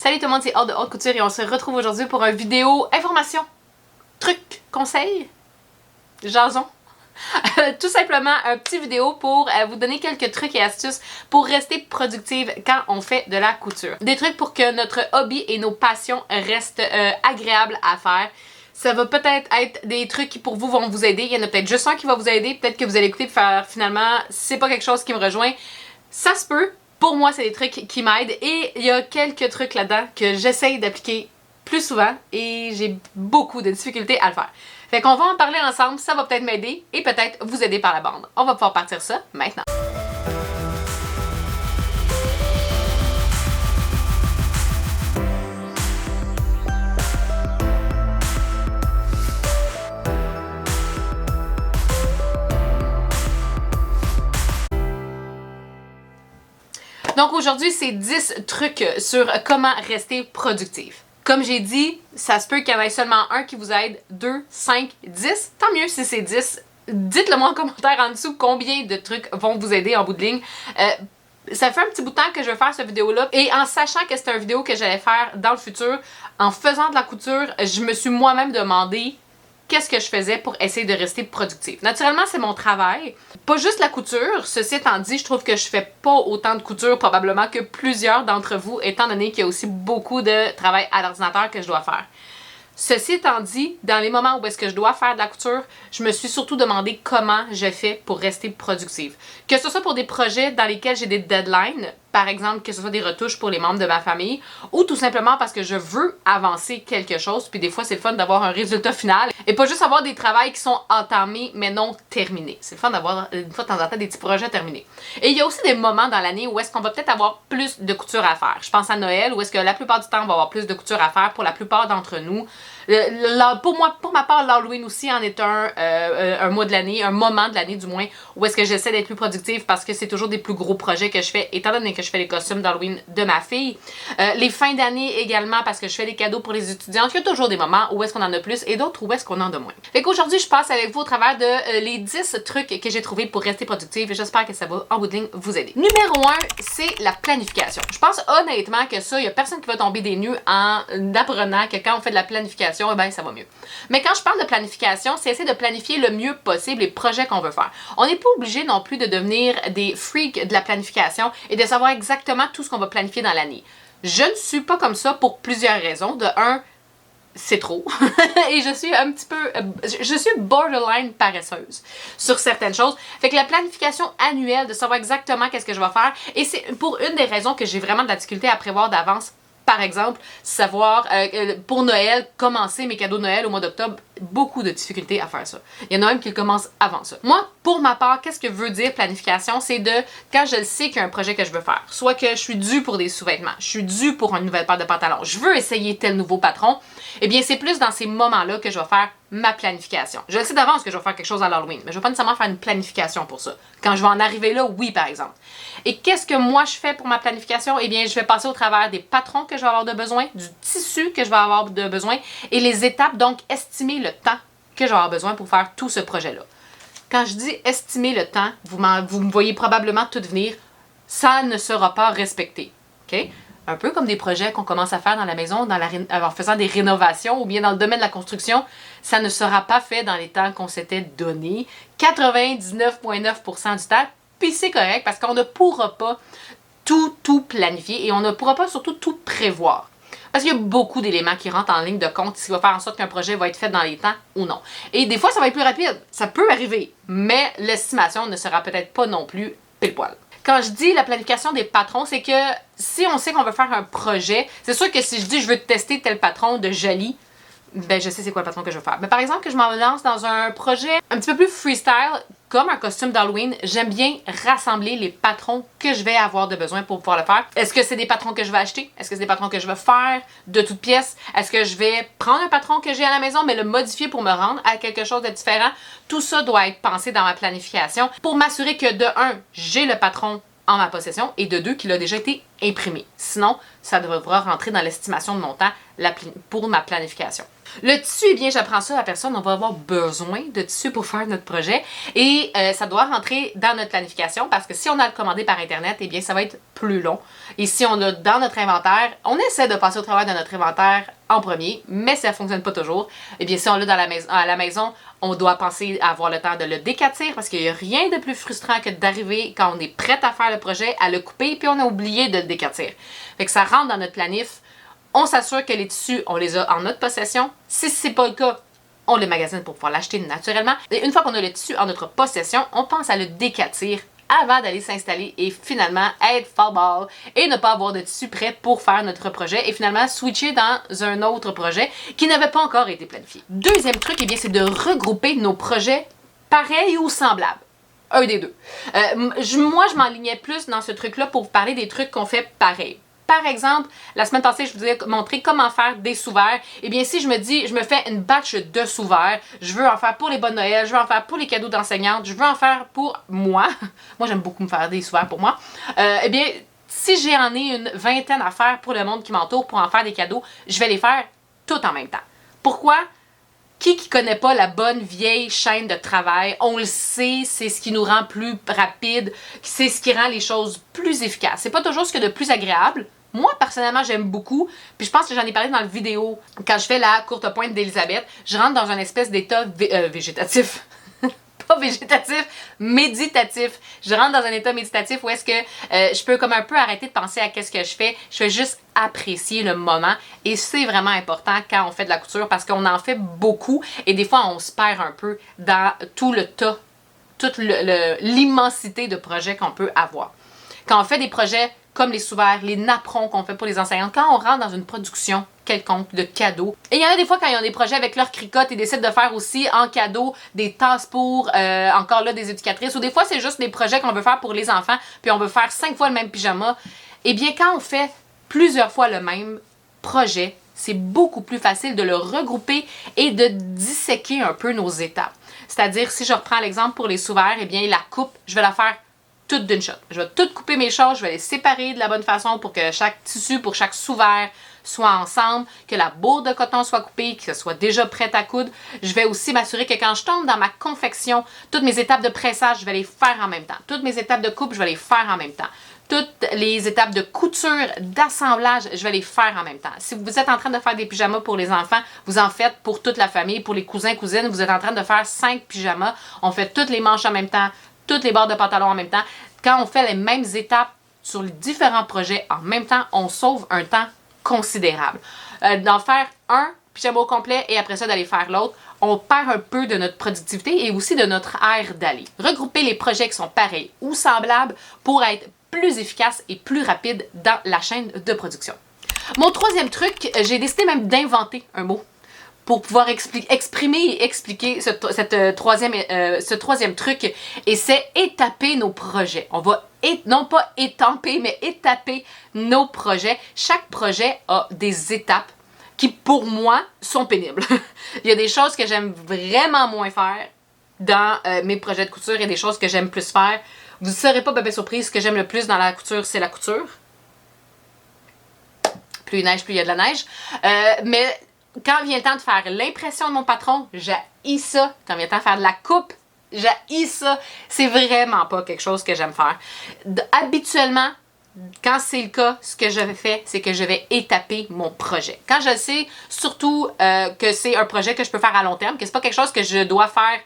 Salut tout le monde, c'est Aude de Haute Couture et on se retrouve aujourd'hui pour une vidéo information, truc, conseil, jason. Tout simplement un petit vidéo pour vous donner quelques trucs et astuces pour rester productive quand on fait de la couture. Des trucs pour que notre hobby et nos passions restent agréables à faire. Ça va peut-être être des trucs qui pour vous vont vous aider. Il y en a peut-être juste un qui va vous aider. Peut-être que vous allez écouter et faire finalement c'est pas quelque chose qui me rejoint. Ça se peut. Pour moi, c'est des trucs qui m'aident et il y a quelques trucs là-dedans que j'essaye d'appliquer plus souvent et j'ai beaucoup de difficultés à le faire. Fait qu'on va en parler ensemble, ça va peut-être m'aider et peut-être vous aider par la bande. On va pouvoir partir ça maintenant. Donc aujourd'hui, c'est 10 trucs sur comment rester productif. Comme j'ai dit, ça se peut qu'il y en ait seulement un qui vous aide, 2, 5, 10. Tant mieux si c'est 10. Dites-le moi en commentaire en dessous combien de trucs vont vous aider en bout de ligne. Ça fait un petit bout de temps que je vais faire cette vidéo-là et en sachant que c'était une vidéo que j'allais faire dans le futur, en faisant de la couture, je me suis moi-même demandé qu'est-ce que je faisais pour essayer de rester productive. Naturellement, c'est mon travail. Pas juste la couture. Ceci étant dit, je trouve que je fais pas autant de couture probablement que plusieurs d'entre vous, étant donné qu'il y a aussi beaucoup de travail à l'ordinateur que je dois faire. Ceci étant dit, dans les moments où est-ce que je dois faire de la couture, je me suis surtout demandé comment je fais pour rester productive. Que ce soit pour des projets dans lesquels j'ai des deadlines, par exemple que ce soit des retouches pour les membres de ma famille, ou tout simplement parce que je veux avancer quelque chose, puis des fois c'est le fun d'avoir un résultat final, et pas juste avoir des travails qui sont entamés mais non terminés. C'est le fun d'avoir une fois de temps en temps des petits projets terminés. Et il y a aussi des moments dans l'année où est-ce qu'on va peut-être avoir plus de couture à faire. Je pense à Noël, où est-ce que la plupart du temps on va avoir plus de couture à faire pour la plupart d'entre nous. Pour ma part, l'Halloween aussi en est un mois de l'année, un moment de l'année du moins, où est-ce que j'essaie d'être plus productive parce que c'est toujours des plus gros projets que je fais, étant donné que je fais les costumes d'Halloween de ma fille. Les fins d'année également parce que je fais des cadeaux pour les étudiants. Il y a toujours des moments où est-ce qu'on en a plus et d'autres où est-ce qu'on en a moins. Fait qu'aujourd'hui, je passe avec vous au travers de les 10 trucs que j'ai trouvés pour rester productive et j'espère que ça va en bout de ligne vous aider. Numéro 1, c'est la planification. Je pense honnêtement que ça, il n'y a personne qui va tomber des nues en apprenant que quand on fait de la planification, eh ben, ça va mieux. Mais quand je parle de planification, c'est essayer de planifier le mieux possible les projets qu'on veut faire. On n'est pas obligé non plus de devenir des freaks de la planification et de savoir exactement tout ce qu'on va planifier dans l'année. Je ne suis pas comme ça pour plusieurs raisons. De un, c'est trop. Et je suis un petit peu... je suis borderline paresseuse sur certaines choses. Fait que la planification annuelle, de savoir exactement qu'est-ce que je vais faire, et c'est pour une des raisons que j'ai vraiment de la difficulté à prévoir d'avance. Par exemple, savoir pour Noël, commencer mes cadeaux de Noël au mois d'octobre, beaucoup de difficultés à faire ça. Il y en a même qui commencent avant ça. Moi, pour ma part, qu'est-ce que veut dire planification? C'est de, quand je le sais qu'il y a un projet que je veux faire, soit que je suis due pour des sous-vêtements, je suis due pour une nouvelle paire de pantalons, je veux essayer tel nouveau patron, eh bien c'est plus dans ces moments-là que je vais faire ma planification. Je le sais d'avance que je vais faire quelque chose à l'Halloween, mais je ne vais pas nécessairement faire une planification pour ça. Quand je vais en arriver là, oui, par exemple. Et qu'est-ce que moi je fais pour ma planification? Eh bien, je vais passer au travers des patrons que je vais avoir de besoin, du tissu que je vais avoir de besoin et les étapes, donc estimer le temps que je vais avoir besoin pour faire tout ce projet-là. Quand je dis estimer le temps, vous me voyez probablement tout venir, ça ne sera pas respecté. OK? Un peu comme des projets qu'on commence à faire dans la maison en faisant des rénovations ou bien dans le domaine de la construction, ça ne sera pas fait dans les temps qu'on s'était donné, 99,9% du temps, puis c'est correct parce qu'on ne pourra pas tout planifier et on ne pourra pas surtout tout prévoir. Parce qu'il y a beaucoup d'éléments qui rentrent en ligne de compte, ce qui va faire en sorte qu'un projet va être fait dans les temps ou non. Et des fois, ça va être plus rapide, ça peut arriver, mais l'estimation ne sera peut-être pas non plus pile poil. Quand je dis la planification des patrons, c'est que si on sait qu'on veut faire un projet, c'est sûr que si je dis je veux tester tel patron de joli, ben je sais c'est quoi le patron que je veux faire. Mais par exemple que je m'en lance dans un projet un petit peu plus freestyle, comme un costume d'Halloween, j'aime bien rassembler les patrons que je vais avoir de besoin pour pouvoir le faire. Est-ce que c'est des patrons que je vais acheter? Est-ce que c'est des patrons que je vais faire de toutes pièces? Est-ce que je vais prendre un patron que j'ai à la maison mais le modifier pour me rendre à quelque chose de différent? Tout ça doit être pensé dans ma planification pour m'assurer que de un, j'ai le patron en ma possession et de deux, qu'il a déjà été imprimé. Sinon, ça devra rentrer dans l'estimation de mon temps pour ma planification. Le tissu, eh bien, j'apprends ça à personne. On va avoir besoin de tissu pour faire notre projet et ça doit rentrer dans notre planification parce que si on a le commandé par Internet, eh bien, ça va être plus long. Et si on l'a dans notre inventaire, on essaie de passer au travers de notre inventaire en premier, mais ça ne fonctionne pas toujours. Eh bien, si on l'a dans à la maison, on doit penser à avoir le temps de le décatir parce qu'il n'y a rien de plus frustrant que d'arriver quand on est prêt à faire le projet, à le couper, puis on a oublié de le décatir. Fait que ça rentre dans notre planif. On s'assure que les tissus, on les a en notre possession. Si ce n'est pas le cas, on les magasine pour pouvoir l'acheter naturellement. Et une fois qu'on a le tissu en notre possession, on pense à le décatir avant d'aller s'installer et finalement être fall ball et ne pas avoir de tissu prêt pour faire notre projet et finalement switcher dans un autre projet qui n'avait pas encore été planifié. Deuxième truc, eh bien, c'est de regrouper nos projets pareils ou semblables. Un des deux. Moi, je m'enlignais plus dans ce truc-là pour vous parler des trucs qu'on fait pareil. Par exemple, la semaine passée, je vous ai montré comment faire des sous-verts. Eh bien, si je me dis, je me fais une batch de sous-verts, je veux en faire pour les bonnes Noël, je veux en faire pour les cadeaux d'enseignantes, je veux en faire pour moi. Moi, j'aime beaucoup me faire des sous-verts pour moi. Eh bien, si j'en ai une vingtaine à faire pour le monde qui m'entoure, pour en faire des cadeaux, je vais les faire tout en même temps. Pourquoi? Qui connaît pas la bonne vieille chaîne de travail? On le sait, c'est ce qui nous rend plus rapide, c'est ce qui rend les choses plus efficaces. C'est pas toujours ce qu'il y a de plus agréable. Moi, personnellement, j'aime beaucoup. Puis je pense que j'en ai parlé dans la vidéo. Quand je fais la courte pointe d'Elisabeth, je rentre dans un espèce d'état végétatif. Pas végétatif, méditatif. Je rentre dans un état méditatif où est-ce que je peux comme un peu arrêter de penser à qu'est-ce que je fais. Je fais juste apprécier le moment. Et c'est vraiment important quand on fait de la couture parce qu'on en fait beaucoup. Et des fois, on se perd un peu dans tout le tas, toute l'immensité de projets qu'on peut avoir. Quand on fait des projets comme les sous-verts, les napperons qu'on fait pour les enseignants, quand on rentre dans une production quelconque de cadeaux. Et il y en a des fois quand ils ont des projets avec leur cricotte et décident de faire aussi en cadeau des tasses pour, encore là, des éducatrices. Ou des fois, c'est juste des projets qu'on veut faire pour les enfants, puis on veut faire 5 fois le même pyjama. Eh bien, quand on fait plusieurs fois le même projet, c'est beaucoup plus facile de le regrouper et de disséquer un peu nos étapes. C'est-à-dire, si je reprends l'exemple pour les sous-verts, eh bien, la coupe, je vais la faire toute d'une shot. Je vais tout couper mes choses, je vais les séparer de la bonne façon pour que chaque tissu, pour chaque sous-vert soit ensemble, que la bourre de coton soit coupée, que ce soit déjà prête à coudre. Je vais aussi m'assurer que quand je tombe dans ma confection, toutes mes étapes de pressage, je vais les faire en même temps. Toutes mes étapes de coupe, je vais les faire en même temps. Toutes les étapes de couture, d'assemblage, je vais les faire en même temps. Si vous êtes en train de faire des pyjamas pour les enfants, vous en faites pour toute la famille, pour les cousins, cousines, vous êtes en train de faire 5 pyjamas. On fait toutes les manches en même temps, toutes les bords de pantalon en même temps. Quand on fait les mêmes étapes sur les différents projets en même temps, on sauve un temps considérable. D'en faire un pyjama au complet et après ça d'aller faire l'autre, on perd un peu de notre productivité et aussi de notre air d'aller. Regrouper les projets qui sont pareils ou semblables pour être plus efficace et plus rapide dans la chaîne de production. Mon troisième truc, j'ai décidé même d'inventer un mot pour pouvoir exprimer et expliquer ce troisième truc, et c'est étaper nos projets. On va non pas étamper, mais étaper nos projets. Chaque projet a des étapes qui, pour moi, sont pénibles. Il y a des choses que j'aime vraiment moins faire dans mes projets de couture et des choses que j'aime plus faire. Vous ne serez pas bébé surprise, ce que j'aime le plus dans la couture, c'est la couture. Plus il neige, plus il y a de la neige. Mais quand vient le temps de faire l'impression de mon patron, j'haïs ça. Quand vient le temps de faire de la coupe, j'haïs ça. C'est vraiment pas quelque chose que j'aime faire. Habituellement, quand c'est le cas, ce que je fais, c'est que je vais étaper mon projet. Quand je sais, surtout que c'est un projet que je peux faire à long terme, que c'est pas quelque chose que je dois faire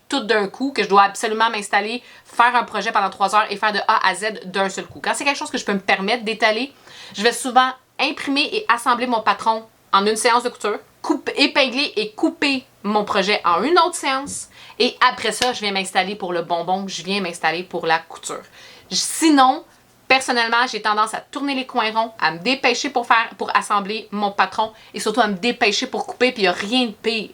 tout d'un coup, que je dois absolument m'installer, faire un projet pendant 3 heures et faire de A à Z d'un seul coup. Quand c'est quelque chose que je peux me permettre d'étaler, je vais souvent imprimer et assembler mon patron en une séance de couture, épingler et couper mon projet en une autre séance, et après ça, je viens m'installer pour le bonbon, je viens m'installer pour la couture. Sinon, personnellement, j'ai tendance à tourner les coins ronds, à me dépêcher pour assembler mon patron, et surtout à me dépêcher pour couper, puis il n'y a rien de pire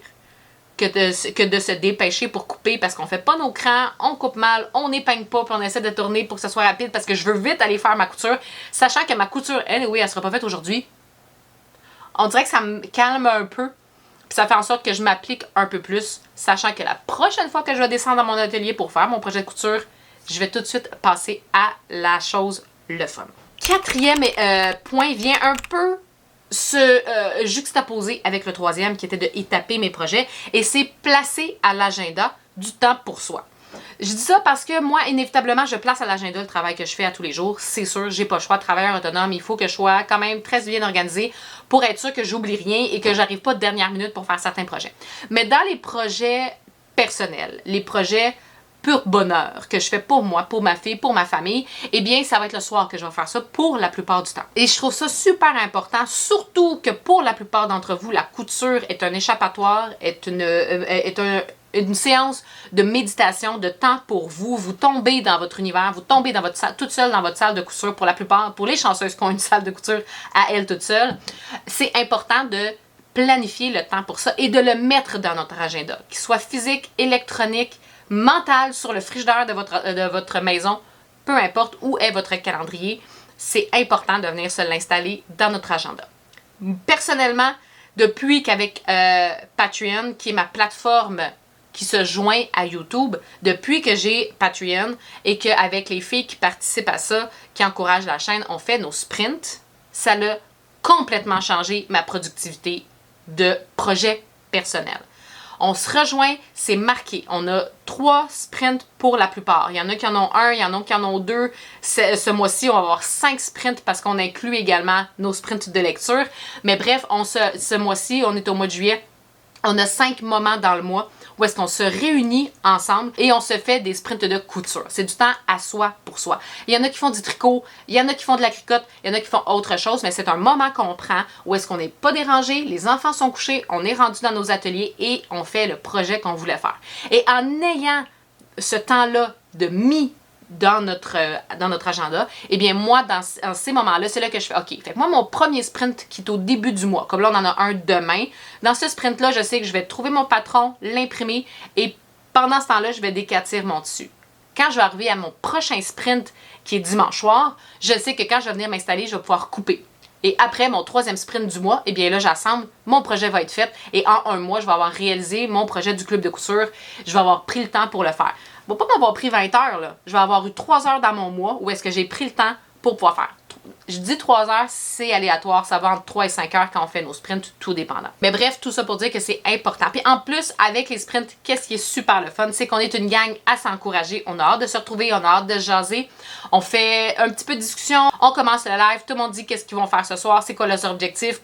que de se dépêcher pour couper parce qu'on fait pas nos crans, on coupe mal, on n'épingle pas, puis on essaie de tourner pour que ce soit rapide parce que je veux vite aller faire ma couture, sachant que ma couture, anyway, elle sera pas faite aujourd'hui. On dirait que ça me calme un peu, puis ça fait en sorte que je m'applique un peu plus, sachant que la prochaine fois que je vais descendre dans mon atelier pour faire mon projet de couture, je vais tout de suite passer à la chose le fun. Quatrième point vient un peu se juxtaposer avec le troisième qui était de étaper mes projets et c'est placer à l'agenda du temps pour soi. Je dis ça parce que moi, inévitablement, je place à l'agenda le travail que je fais à tous les jours. C'est sûr, j'ai pas le choix de travailleur autonome. Il faut que je sois quand même très bien organisée pour être sûr que j'oublie rien et que j'arrive pas de dernière minute pour faire certains projets. Mais dans les projets personnels, les projets pur bonheur que je fais pour moi, pour ma fille, pour ma famille, eh bien, ça va être le soir que je vais faire ça pour la plupart du temps. Et je trouve ça super important, surtout que pour la plupart d'entre vous, la couture est un échappatoire, est une séance de méditation, de temps pour vous. Vous tombez dans votre univers, vous tombez dans votre salle, toute seule dans votre salle de couture pour la plupart, pour les chanceuses qui ont une salle de couture à elles toutes seules. C'est important de planifier le temps pour ça et de le mettre dans notre agenda, qu'il soit physique, électronique, mental, sur le frigidaire de votre maison, peu importe où est votre calendrier, c'est important de venir se l'installer dans notre agenda. Personnellement, depuis qu'avec Patreon, qui est ma plateforme qui se joint à YouTube, depuis que j'ai Patreon et qu'avec les filles qui participent à ça, qui encouragent la chaîne, on fait nos sprints, ça a complètement changé ma productivité de projet personnel. On se rejoint, c'est marqué. On a 3 sprints pour la plupart. Il y en a qui en ont 1, il y en a qui en ont 2. Ce mois-ci, on va avoir 5 sprints parce qu'on inclut également nos sprints de lecture. Mais bref, ce mois-ci, on est au mois de juillet. On a 5 moments dans le mois où est-ce qu'on se réunit ensemble et on se fait des sprints de couture. C'est du temps à soi pour soi. Il y en a qui font du tricot, il y en a qui font de la cricotte, il y en a qui font autre chose, mais c'est un moment qu'on prend où est-ce qu'on n'est pas dérangé, les enfants sont couchés, on est rendu dans nos ateliers et on fait le projet qu'on voulait faire. Et en ayant ce temps-là de dans notre agenda, eh bien moi, dans ces moments-là, c'est là que je fais, OK, fait que moi, mon premier sprint qui est au début du mois, comme là, on en a un demain, dans ce sprint-là, je sais que je vais trouver mon patron, l'imprimer, et pendant ce temps-là, je vais décatir mon tissu. Quand je vais arriver à mon prochain sprint, qui est dimanche soir, je sais que quand je vais venir m'installer, je vais pouvoir couper. Et après mon 3e sprint du mois, eh bien là, j'assemble, mon projet va être fait, et en un mois, je vais avoir réalisé mon projet du club de couture, je vais avoir pris le temps pour le faire. Je ne vais pas m'avoir pris 20 heures, là. Je vais avoir eu 3 heures dans mon mois où est-ce que j'ai pris le temps pour pouvoir faire. Je dis 3 heures, c'est aléatoire. Ça va entre 3 et 5 heures quand on fait nos sprints, tout dépendant. Mais bref, tout ça pour dire que c'est important. Puis en plus, avec les sprints, qu'est-ce qui est super le fun? C'est qu'on est une gang à s'encourager. On a hâte de se retrouver, on a hâte de jaser. On fait un petit peu de discussion. On commence le live. Tout le monde dit qu'est-ce qu'ils vont faire ce soir, c'est quoi leurs objectifs.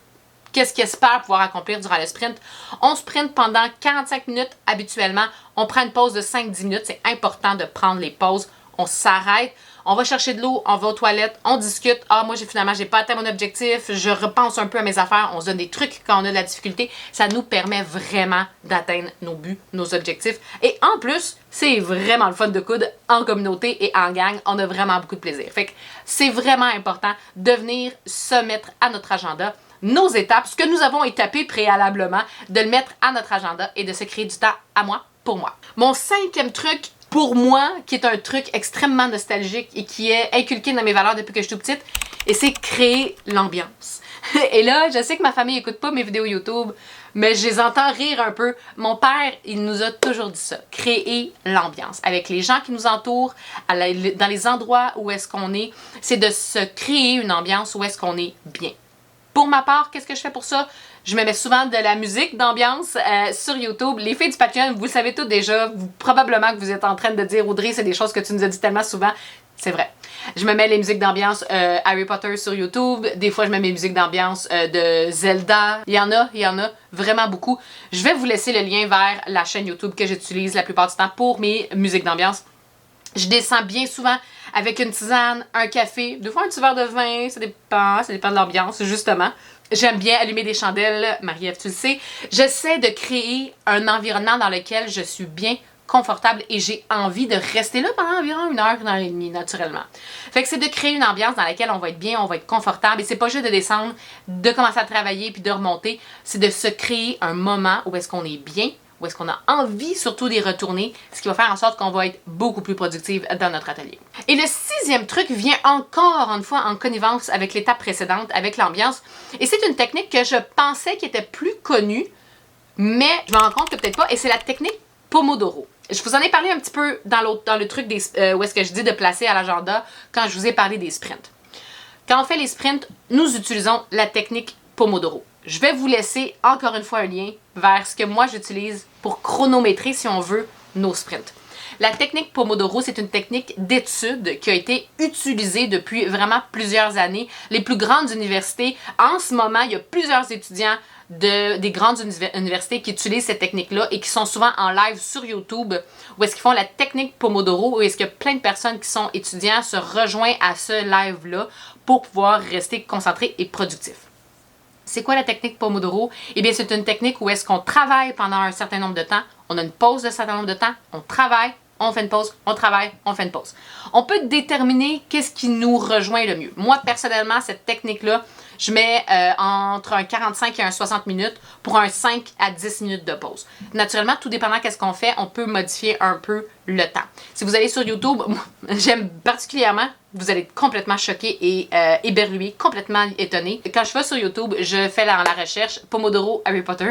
Qu'est-ce qu'ils espèrent pouvoir accomplir durant le sprint. On sprint pendant 45 minutes habituellement. On prend une pause de 5-10 minutes. C'est important de prendre les pauses. On s'arrête. On va chercher de l'eau, on va aux toilettes, on discute. Ah, moi, j'ai pas atteint mon objectif. Je repense un peu à mes affaires. On se donne des trucs quand on a de la difficulté. Ça nous permet vraiment d'atteindre nos buts, nos objectifs. Et en plus, c'est vraiment le fun de coudre en communauté et en gang. On a vraiment beaucoup de plaisir. Fait que c'est vraiment important de venir se mettre à notre agenda nos étapes, ce que nous avons étapé préalablement, de le mettre à notre agenda et de se créer du temps à moi, pour moi. Mon 5e truc, pour moi, qui est un truc extrêmement nostalgique et qui est inculqué dans mes valeurs depuis que je suis toute petite, et c'est créer l'ambiance. Et là, je sais que ma famille n'écoute pas mes vidéos YouTube, mais je les entends rire un peu. Mon père, il nous a toujours dit ça, créer l'ambiance. Avec les gens qui nous entourent, dans les endroits où est-ce qu'on est, c'est de se créer une ambiance où est-ce qu'on est bien. Pour ma part, qu'est-ce que je fais pour ça? Je me mets souvent de la musique d'ambiance sur YouTube. Les filles du Patreon, vous le savez toutes déjà. Probablement que vous êtes en train de dire, Audrey, c'est des choses que tu nous as dit tellement souvent. C'est vrai. Je me mets les musiques d'ambiance Harry Potter sur YouTube. Des fois, je mets mes musiques d'ambiance de Zelda. Il y en a vraiment beaucoup. Je vais vous laisser le lien vers la chaîne YouTube que j'utilise la plupart du temps pour mes musiques d'ambiance. Je descends bien souvent avec une tisane, un café, des fois un petit verre de vin, ça dépend de l'ambiance, justement. J'aime bien allumer des chandelles, Marie-Ève, tu le sais. J'essaie de créer un environnement dans lequel je suis bien confortable et j'ai envie de rester là pendant environ 1 heure, 1h30, naturellement. Fait que c'est de créer une ambiance dans laquelle on va être bien, on va être confortable et c'est pas juste de descendre, de commencer à travailler puis de remonter, c'est de se créer un moment où est-ce qu'on est bien, où est-ce qu'on a envie surtout d'y retourner, ce qui va faire en sorte qu'on va être beaucoup plus productive dans notre atelier. Et le 6e truc vient encore une fois en connivence avec l'étape précédente, avec l'ambiance. Et c'est une technique que je pensais qui était plus connue, mais je me rends compte que peut-être pas, et c'est la technique Pomodoro. Je vous en ai parlé un petit peu dans le truc où est-ce que je dis de placer à l'agenda quand je vous ai parlé des sprints. Quand on fait les sprints, nous utilisons la technique Pomodoro. Je vais vous laisser encore une fois un lien vers ce que moi j'utilise pour chronométrer, si on veut, nos sprints. La technique Pomodoro, c'est une technique d'étude qui a été utilisée depuis vraiment plusieurs années. Les plus grandes universités, en ce moment, il y a plusieurs étudiants des grandes universités qui utilisent cette technique-là et qui sont souvent en live sur YouTube où est-ce qu'ils font la technique Pomodoro, où est-ce que plein de personnes qui sont étudiants se rejoignent à ce live-là pour pouvoir rester concentrés et productifs. C'est quoi la technique Pomodoro? Eh bien, c'est une technique où est-ce qu'on travaille pendant un certain nombre de temps, on a une pause de certain nombre de temps, on travaille, on fait une pause, on travaille, on fait une pause. On peut déterminer qu'est-ce qui nous rejoint le mieux. Moi, personnellement, cette technique-là, je mets entre un 45 et un 60 minutes pour un 5 à 10 minutes de pause. Naturellement, tout dépendant qu'est-ce qu'on fait, on peut modifier un peu le temps. Si vous allez sur YouTube, j'aime particulièrement, vous allez être complètement choqué et éberlué, complètement étonné. Quand je vais sur YouTube, je fais la recherche Pomodoro Harry Potter.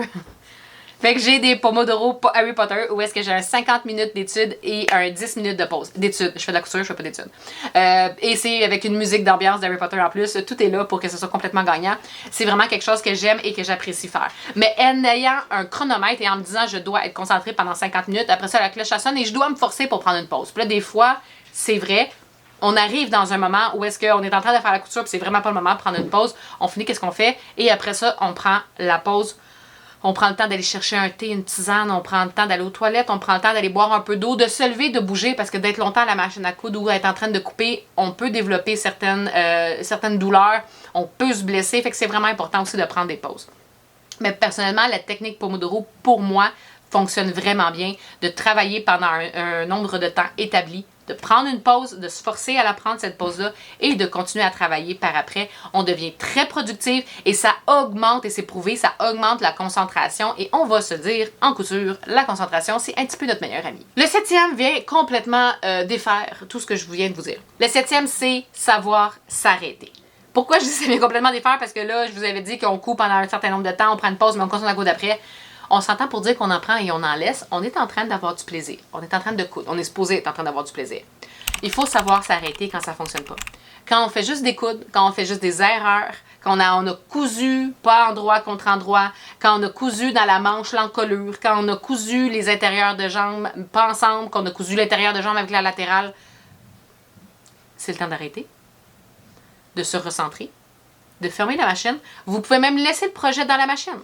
Fait que j'ai des Pomodoro Harry Potter où est-ce que j'ai un 50 minutes d'études et un 10 minutes de pause. D'études. Je fais de la couture, je fais pas d'études. Et c'est avec une musique d'ambiance d'Harry Potter en plus. Tout est là pour que ce soit complètement gagnant. C'est vraiment quelque chose que j'aime et que j'apprécie faire. Mais en ayant un chronomètre et en me disant je dois être concentrée pendant 50 minutes, après ça la cloche sonne et je dois me forcer pour prendre une pause. Puis là, des fois, c'est vrai. On arrive dans un moment où est-ce qu'on est en train de faire la couture puis c'est vraiment pas le moment de prendre une pause. On finit, qu'est-ce qu'on fait? Et après ça, on prend la pause. On prend le temps d'aller chercher un thé, une tisane, on prend le temps d'aller aux toilettes, on prend le temps d'aller boire un peu d'eau, de se lever, de bouger, parce que d'être longtemps à la machine à coudre ou être en train de couper, on peut développer certaines douleurs, on peut se blesser, fait que c'est vraiment important aussi de prendre des pauses. Mais personnellement, la technique Pomodoro, pour moi, fonctionne vraiment bien, de travailler pendant un nombre de temps établi, de prendre une pause, de se forcer à la prendre cette pause-là et de continuer à travailler par après. On devient très productif et ça augmente, et c'est prouvé, ça augmente la concentration et on va se dire en couture, la concentration, c'est un petit peu notre meilleur ami. Le 7e vient complètement défaire tout ce que je viens de vous dire. Le 7e, c'est savoir s'arrêter. Pourquoi je dis que ça vient complètement défaire? Parce que là, je vous avais dit qu'on coupe pendant un certain nombre de temps, on prend une pause, mais on continue à coudre après. On s'entend pour dire qu'on en prend et on en laisse. On est en train d'avoir du plaisir. On est en train de coudre. On est supposé être en train d'avoir du plaisir. Il faut savoir s'arrêter quand ça ne fonctionne pas. Quand on fait juste des coudes, quand on fait juste des erreurs, quand on a cousu pas endroit contre endroit, quand on a cousu dans la manche l'encolure, quand on a cousu les intérieurs de jambes pas ensemble, qu'on a cousu l'intérieur de jambes avec la latérale, c'est le temps d'arrêter, de se recentrer, de fermer la machine. Vous pouvez même laisser le projet dans la machine.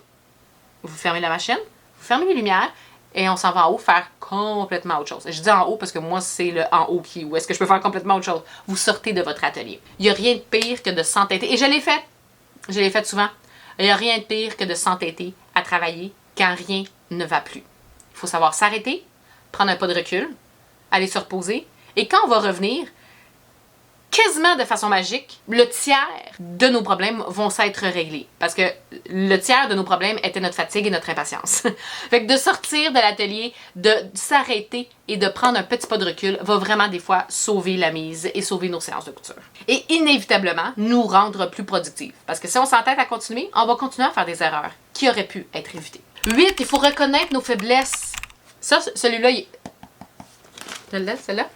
Vous fermez la machine, vous fermez les lumières et on s'en va en haut faire complètement autre chose. Je dis en haut parce que moi, c'est le en haut où est-ce que je peux faire complètement autre chose. Vous sortez de votre atelier. Il n'y a rien de pire que de s'entêter. Et je l'ai fait. Je l'ai fait souvent. Il n'y a rien de pire que de s'entêter à travailler quand rien ne va plus. Il faut savoir s'arrêter, prendre un pas de recul, aller se reposer. Et quand on va revenir, quasiment de façon magique, le tiers de nos problèmes vont s'être réglés. Parce que le tiers de nos problèmes était notre fatigue et notre impatience. Fait que de sortir de l'atelier, de s'arrêter et de prendre un petit pas de recul va vraiment des fois sauver la mise et sauver nos séances de couture. Et inévitablement, nous rendre plus productifs. Parce que si on s'entête à continuer, on va continuer à faire des erreurs qui auraient pu être évitées. 8, il faut reconnaître nos faiblesses. Ça, celui-là, il... Celle-là, celle-là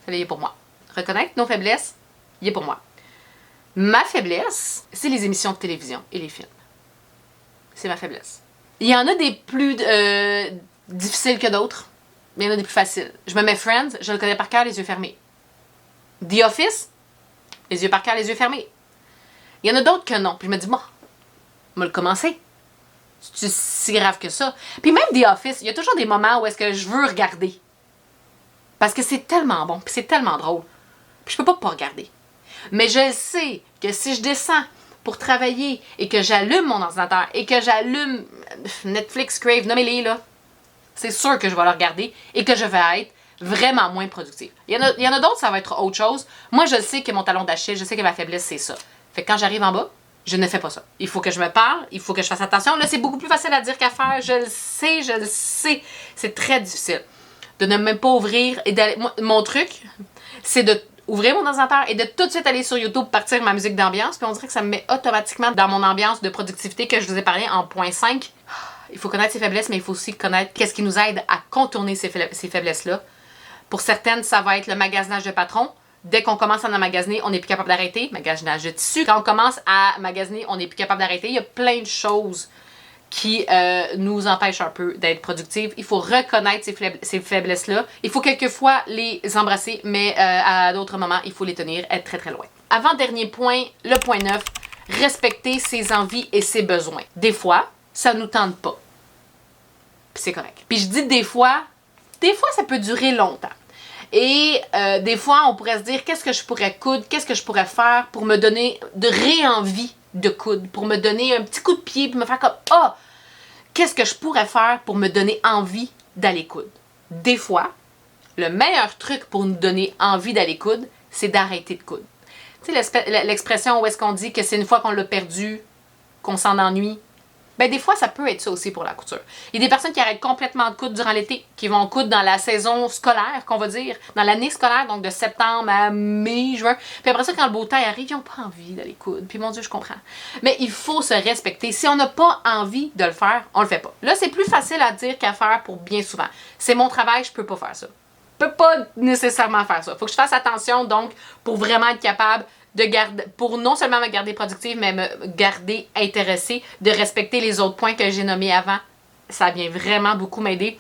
est pour moi. Reconnaître nos faiblesses, il est pour moi. Ma faiblesse, c'est les émissions de télévision et les films. C'est ma faiblesse. Il y en a des plus difficiles que d'autres, mais il y en a des plus faciles. Je me mets Friends, je le connais par cœur, les yeux fermés. The Office, les yeux par cœur, les yeux fermés. Il y en a d'autres que non. Puis je me dis, bon, on va le commencer. C'est si grave que ça. Puis même The Office, il y a toujours des moments où est-ce que je veux regarder. Parce que c'est tellement bon, puis c'est tellement drôle. Puis je peux pas regarder. Mais je sais que si je descends pour travailler et que j'allume mon ordinateur et que j'allume Netflix, Crave, nommez-les là, c'est sûr que je vais le regarder et que je vais être vraiment moins productive. Il y en a d'autres, ça va être autre chose. Moi, je sais que mon talon d'Achille, je sais que ma faiblesse, c'est ça. Fait que quand j'arrive en bas, je ne fais pas ça. Il faut que je me parle, il faut que je fasse attention. Là, c'est beaucoup plus facile à dire qu'à faire. Je le sais. C'est très difficile. De ne même pas ouvrir et d'aller... Mon truc, c'est de ouvrir mon ordinateur et de tout de suite aller sur YouTube, partir ma musique d'ambiance, puis on dirait que ça me met automatiquement dans mon ambiance de productivité que je vous ai parlé en point 5. Il faut connaître ses faiblesses, mais il faut aussi connaître qu'est-ce qui nous aide à contourner ces faiblesses-là. Pour certaines, ça va être le magasinage de patron. Dès qu'on commence à en magasiner, on n'est plus capable d'arrêter. Magasinage de tissu. Quand on commence à magasiner, on n'est plus capable d'arrêter. Il y a plein de choses qui nous empêchent un peu d'être productifs. Il faut reconnaître ces faiblesses-là. Il faut quelquefois les embrasser, mais à d'autres moments, il faut les tenir, être très très loin. Avant-dernier point, le point 9, respecter ses envies et ses besoins. Des fois, ça nous tente pas. Puis c'est correct. Puis je dis des fois ça peut durer longtemps. Et des fois, on pourrait se dire, qu'est-ce que je pourrais coudre, qu'est-ce que je pourrais faire pour me donner de réenvie de coudre, pour me donner un petit coup de pied, puis me faire comme, ah, qu'est-ce que je pourrais faire pour me donner envie d'aller coudre. Des fois, le meilleur truc pour nous donner envie d'aller coudre, c'est d'arrêter de coudre. Tu sais, l'expression où est-ce qu'on dit que c'est une fois qu'on l'a perdu, qu'on s'en ennuie. Ben des fois, ça peut être ça aussi pour la couture. Il y a des personnes qui arrêtent complètement de coudre durant l'été, qui vont coudre dans la saison scolaire, qu'on va dire, dans l'année scolaire, donc de septembre à mai, juin. Puis après ça, quand le beau temps arrive, ils n'ont pas envie d'aller coudre. Puis mon Dieu, je comprends. Mais il faut se respecter. Si on n'a pas envie de le faire, on le fait pas. Là, c'est plus facile à dire qu'à faire pour bien souvent. C'est mon travail, je peux pas faire ça. Je peux pas nécessairement faire ça. Faut que je fasse attention, donc, pour vraiment être capable de garder, pour non seulement me garder productive, mais me garder intéressée, de respecter les autres points que j'ai nommés avant. Ça vient vraiment beaucoup m'aider.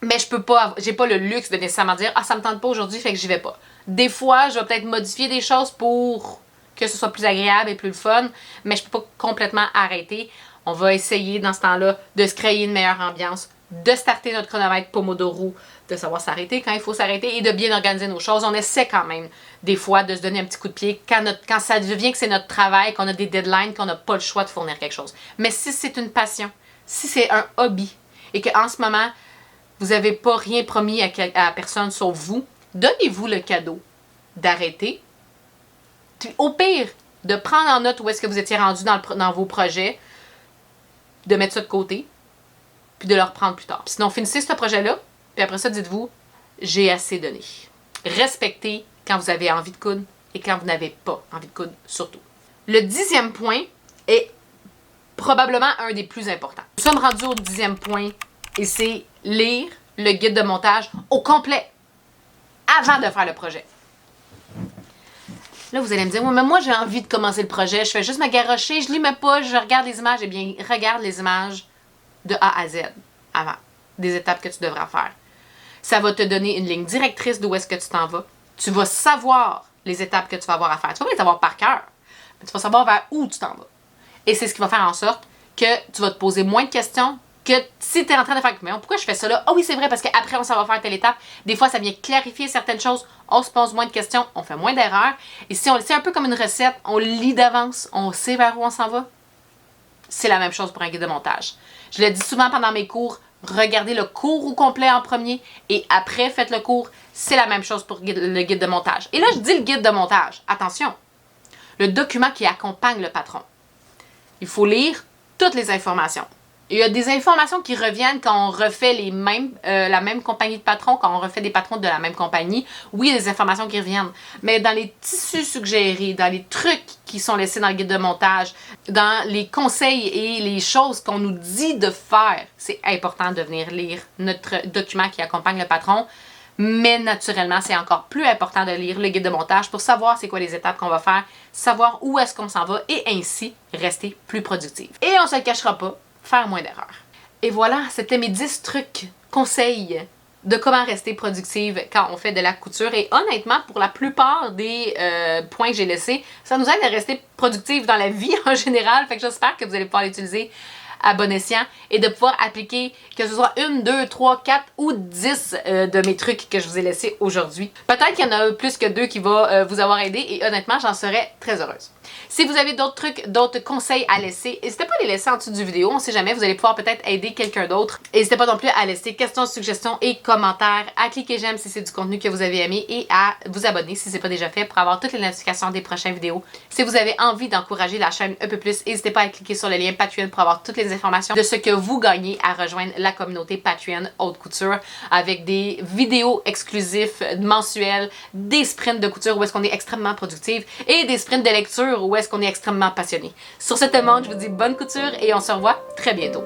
Mais je peux pas, j'ai pas le luxe de nécessairement dire, ah, ça me tente pas aujourd'hui, fait que j'y vais pas. Des fois, je vais peut-être modifier des choses pour que ce soit plus agréable et plus fun, mais je peux pas complètement arrêter. On va essayer dans ce temps-là de se créer une meilleure ambiance, de starter notre chronomètre Pomodoro, de savoir s'arrêter quand il faut s'arrêter et de bien organiser nos choses. On essaie quand même des fois de se donner un petit coup de pied quand ça devient que c'est notre travail, qu'on a des deadlines, qu'on n'a pas le choix de fournir quelque chose. Mais si c'est une passion, si c'est un hobby et qu'en ce moment, vous n'avez pas rien promis à personne sauf vous, donnez-vous le cadeau d'arrêter. Puis au pire, de prendre en note où est-ce que vous étiez rendu dans vos projets, de mettre ça de côté, puis de le reprendre plus tard. Puis sinon, finissez ce projet-là, puis après ça, dites-vous, j'ai assez donné. Respectez quand vous avez envie de coudre et quand vous n'avez pas envie de coudre, surtout. Le 10e point est probablement un des plus importants. Nous sommes rendus au 10e point et c'est lire le guide de montage au complet avant de faire le projet. Là, vous allez me dire, oui, mais moi, j'ai envie de commencer le projet, je fais juste me garrocher, je lis même pas, je regarde les images. Eh bien, regarde les images de A à Z avant, des étapes que tu devras faire. Ça va te donner une ligne directrice d'où est-ce que tu t'en vas. Tu vas savoir les étapes que tu vas avoir à faire. Tu vas pas les savoir par cœur, mais tu vas savoir vers où tu t'en vas. Et c'est ce qui va faire en sorte que tu vas te poser moins de questions que si tu es en train de faire, mais pourquoi je fais ça là? Ah oui, c'est vrai, parce qu'après, on s'en va faire telle étape. Des fois, ça vient clarifier certaines choses. On se pose moins de questions, on fait moins d'erreurs. Et si c'est un peu comme une recette, on lit d'avance, on sait vers où on s'en va. C'est la même chose pour un guide de montage. Je le dis souvent pendant mes cours, regardez le cours au complet en premier et après, faites le cours. C'est la même chose pour le guide de montage. Et là, je dis le guide de montage. Attention, le document qui accompagne le patron. Il faut lire toutes les informations. Il y a des informations qui reviennent quand on refait la même compagnie de patrons, quand on refait des patrons de la même compagnie. Oui, il y a des informations qui reviennent. Mais dans les tissus suggérés, dans les trucs qui sont laissés dans le guide de montage, dans les conseils et les choses qu'on nous dit de faire, c'est important de venir lire notre document qui accompagne le patron. Mais naturellement, c'est encore plus important de lire le guide de montage pour savoir c'est quoi les étapes qu'on va faire, savoir où est-ce qu'on s'en va et ainsi rester plus productif. Et on ne se le cachera pas, faire moins d'erreurs. Et voilà, c'était mes 10 trucs, conseils de comment rester productive quand on fait de la couture. Et honnêtement, pour la plupart des points que j'ai laissés, ça nous aide à rester productive dans la vie en général. Fait que j'espère que vous allez pouvoir l'utiliser à bon escient et de pouvoir appliquer que ce soit 1, 2, 3, 4 ou 10 de mes trucs que je vous ai laissés aujourd'hui. Peut-être qu'il y en a plus que 2 qui vont vous avoir aidé et honnêtement, j'en serais très heureuse. Si vous avez d'autres trucs, d'autres conseils à laisser, n'hésitez pas à les laisser en dessous du vidéo. On ne sait jamais, vous allez pouvoir peut-être aider quelqu'un d'autre. N'hésitez pas non plus à laisser questions, suggestions et commentaires, à cliquer j'aime si c'est du contenu que vous avez aimé et à vous abonner si ce n'est pas déjà fait pour avoir toutes les notifications des prochaines vidéos. Si vous avez envie d'encourager la chaîne un peu plus, n'hésitez pas à cliquer sur le lien Patreon pour avoir toutes les informations de ce que vous gagnez à rejoindre la communauté Patreon Haute Couture avec des vidéos exclusives mensuelles, des sprints de couture où est-ce qu'on est extrêmement productive et des sprints de lecture où est-ce qu'on est extrêmement passionné. Sur cette demande, je vous dis bonne couture et on se revoit très bientôt.